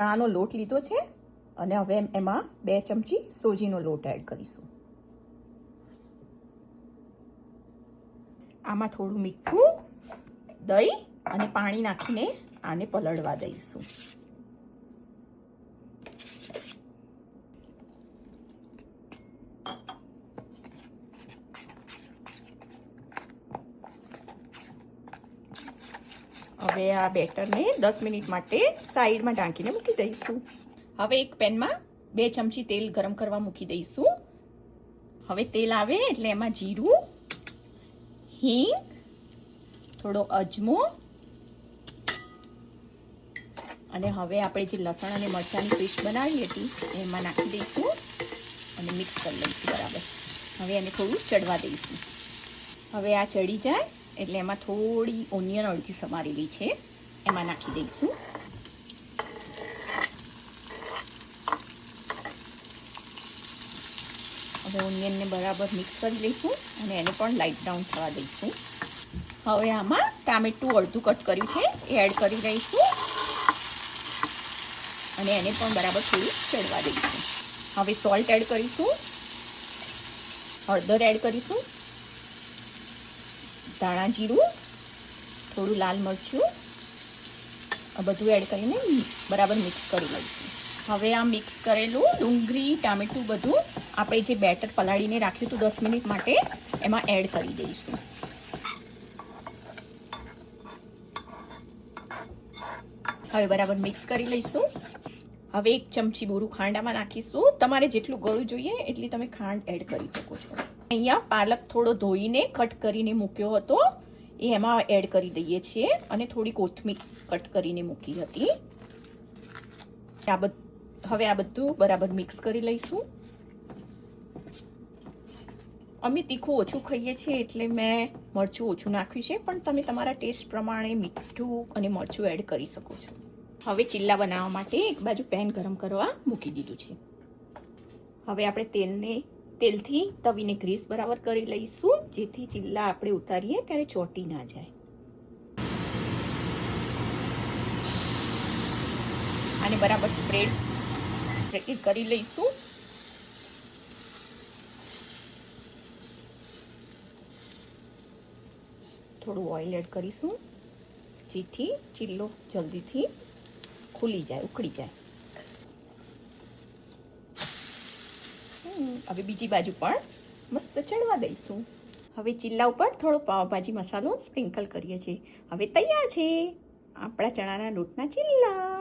ચણાનો લોટ લીધો છે અને હવે એમાં 2 ચમચી સોજીનો લોટ એડ કરીશું. આમાં થોડું મીઠું, દહીં અને પાણી નાખીને આને પલળવા દઈશું. હવે આ બેટરને 10 મિનિટ માટે સાઈડમાં ઢાંકીને મૂકી દઈશું. હવે એક પેનમાં 2 ચમચી તેલ ગરમ કરવા મૂકી દઈશું. હવે તેલ આવે એટલે એમાં જીરું, હિંગ, થોડો અજમો અને હવે આપણે જે લસણ અને મરચાંની પેસ્ટ બનાવી હતી એમાં નાખી દઈશું અને મિક્સ કરી લઈશું બરાબર. હવે એને થોડું ચડવા દઈશું. હવે આ ચડી જાય એટલે એમાં થોડી ઓનિયન અડધી સમારેલી છે એમાં નાખી દઈશું. હવે ઓનિયનને બરાબર મિક્સ કરી લઈશું અને એને પણ લાઇટ બ્રાઉન થવા દઈશું. હવે આમાં ટામેટું અડધું કટ કર્યું છે એ એડ કરી દઈશું અને એને પણ બરાબર થોડું ચડવા દઈશું. હવે સોલ્ટ એડ કરીશું, હળદર એડ કરીશું, ધાણા જીરું, થોડું લાલ મરચું, આ બધું એડ કરીને બરાબર મિક્સ કરી લઈશું. હવે આ મિક્સ કરેલું ડુંગળી, ટામેટું બધું આપણે જે બેટર પલાળીને રાખ્યું હતું 10 મિનિટ માટે એમાં એડ કરી દઈશું. હવે બરાબર મિક્સ કરી લઈશું. હવે 1 ચમચી બોરું ખાંડ આમાં નાખીશું. તમારે જેટલું ગળું જોઈએ એટલી તમે ખાંડ એડ કરી શકો છો. અહીંયા પાલક થોડો ધોઈને કટ કરીને મૂક્યો હતો એ એમાં એડ કરી દઈએ છીએ અને થોડી કોથમીર કટ કરીને મૂકી હતી. હવે આ બધું બરાબર મિક્સ કરી લઈશું. અમે તીખું ઓછું ખાઈએ છીએ એટલે મેં મરચું ઓછું નાખ્યું છે, પણ તમે તમારા ટેસ્ટ પ્રમાણે મીઠું અને મરચું એડ કરી શકો છો. હવે ચીલા બનાવવા માટે એક બાજુ પેન ગરમ કરવા મૂકી દીધું છે. હવે આપણે તેલથી તવીને ગ્રીસ બરાબર કરી લઈશું જેથી ચીલા આપણે ઉતારીએ ત્યારે ચોંટી ના જાય. આને બરાબર સ્પ્રેડ કરી લઈશું. થોડું ઓઇલ એડ કરીશું જેથી ચીલો જલ્દીથી ખુલી જાય, ઉકળી જાય. હવે બીજી બાજુ પણ મસ્ત ચડવા દઈશું. હવે ચીલા ઉપર થોડો પાવભાજી મસાલો સ્પ્રિંકલ કરીએ છીએ. હવે તૈયાર છે આપણા ચણાના લોટના ચીલા.